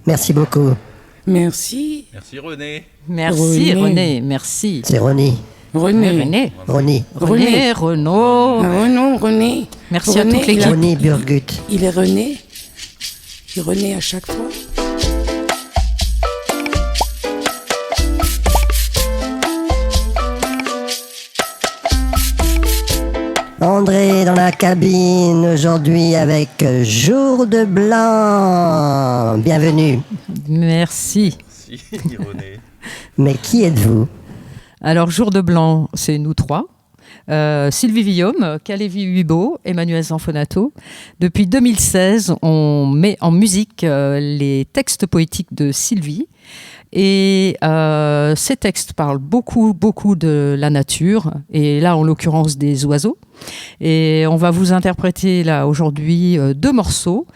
Merci beaucoup. Merci. Merci René. Merci René, merci. C'est Ronnie. René. René. Ronnie. René, Renaud. Non, René. Merci à René, toute l'équipe. Ronnie Burgut. Il est René. Il est René à chaque fois. André dans la cabine aujourd'hui avec Jour de Blanc. Bienvenue. Merci. Si, René. Mais qui êtes-vous? Alors, Jour de Blanc, c'est nous trois. Sylvie Villaume, Kalevi Huibo, Emmanuel Zanfonato. Depuis 2016, on met en musique les textes poétiques de Sylvie. Et ces textes parlent beaucoup de la nature, et là, en l'occurrence, des oiseaux. Et on va vous interpréter là aujourd'hui 2 morceaux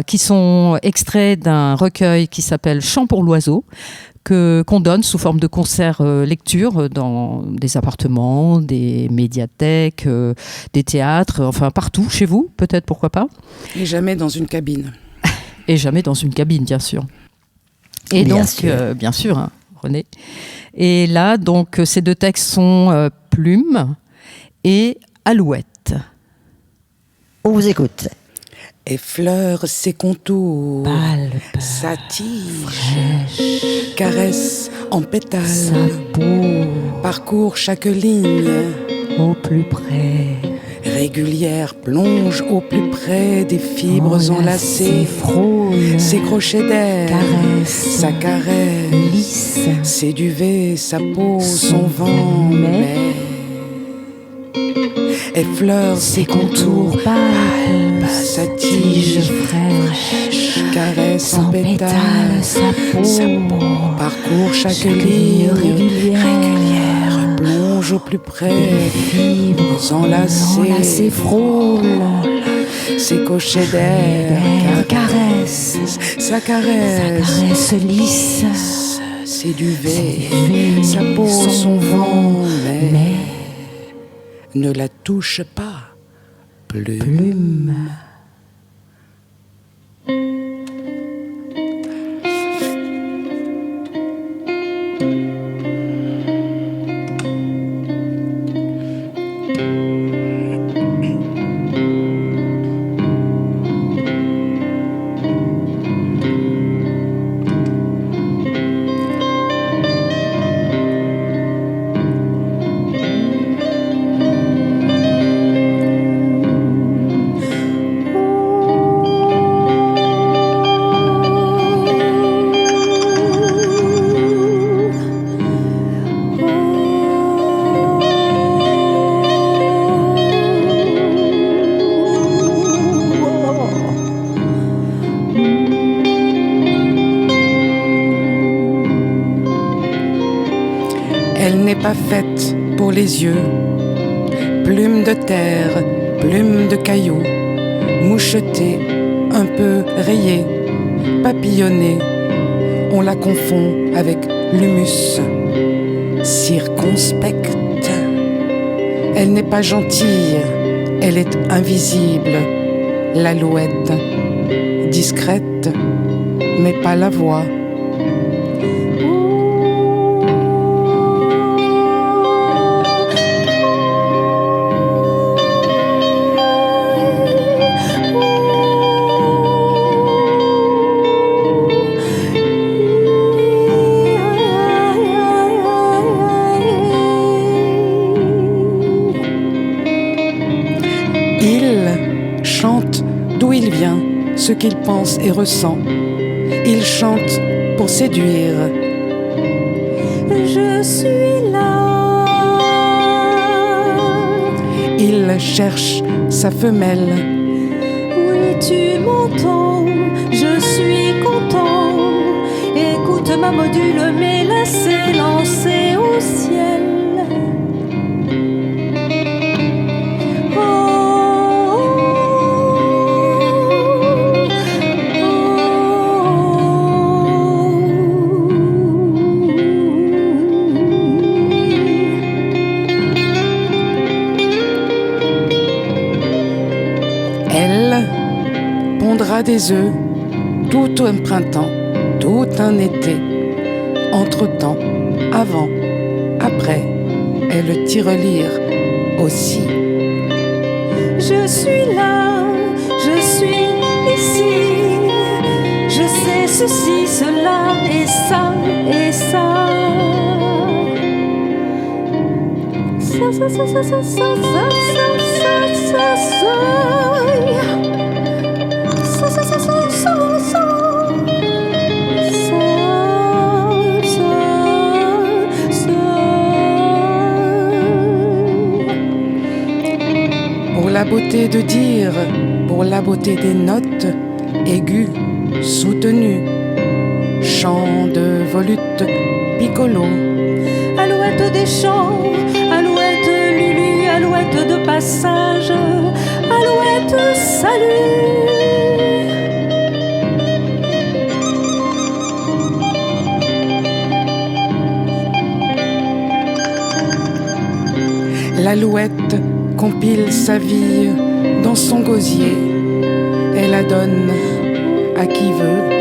qui sont extraits d'un recueil qui s'appelle Chant pour l'oiseau, qu'on donne sous forme de concert lecture dans des appartements, des médiathèques, des théâtres, enfin partout chez vous, peut-être, pourquoi pas. Et jamais dans une cabine. Et jamais dans une cabine, bien sûr. Et Bien donc, sûr. bien sûr, hein, René. Et là, donc, ces 2 textes sont Plume et Alouette. On vous écoute. Effleure ses contours, Palpe, sa tige, caresse en pétales, sa peau parcourt chaque ligne, au plus près, régulière plonge au plus près des fibres enlacées, frôle, ses crochets d'air, caresse, sa caresse, lisse, ses duvets, sa peau, son vent, mais effleure ses contours, palpe sa tige fraîche, caresse en pétales sa peau, parcourt chaque ligne régulière, plonge au plus près, fibres enlacées, frôle, ses cochets d'air, caresse, sa caresse lisse, ses duvets, sa peau, son vent, mais ne la touche pas, Plume. Elle n'est pas faite pour les yeux, plume de terre, plume de cailloux, mouchetée, un peu rayée, papillonnée, on la confond avec l'humus, circonspecte. Elle n'est pas gentille, elle est invisible, l'alouette, discrète, mais pas la voix. Il chante d'où il vient, ce qu'il pense et ressent. Il chante pour séduire. Je suis là. Il cherche sa femelle. Oui, tu m'entends, je suis content. Écoute ma module, mais laissez lancer au ciel. Elle pondra des œufs tout un printemps, tout un été. Entre-temps, avant, après, et le tirelire aussi. Je suis là, je suis ici. Je sais ceci, cela et ça et ça. Ça, ça, ça, ça, ça, ça, ça, ça, ça, ça. Ça, ça, ça, ça, ça, ça. Pour la beauté de dire, pour la beauté des notes aiguës, soutenues, chant de volute, piccolo. Alouette des champs, alouette lulu, alouette de passage, alouette salut. L'alouette compile sa vie dans son gosier et la donne à qui veut.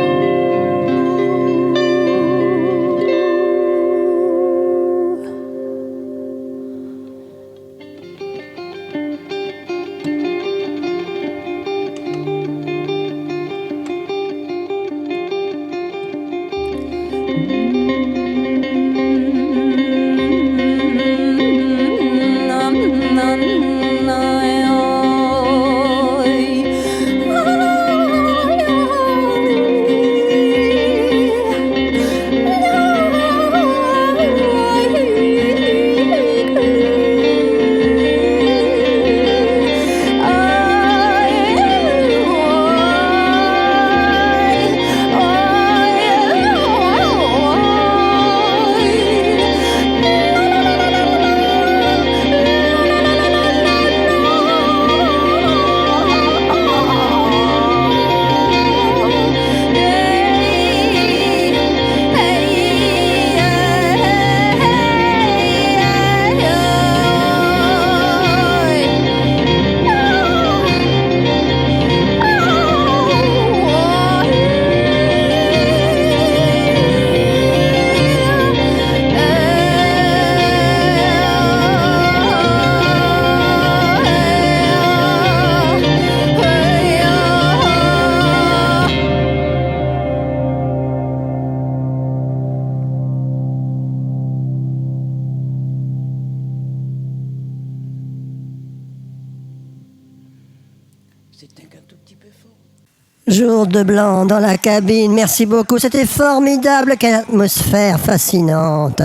Jour de blanc dans la cabine, merci beaucoup, c'était formidable, quelle atmosphère fascinante.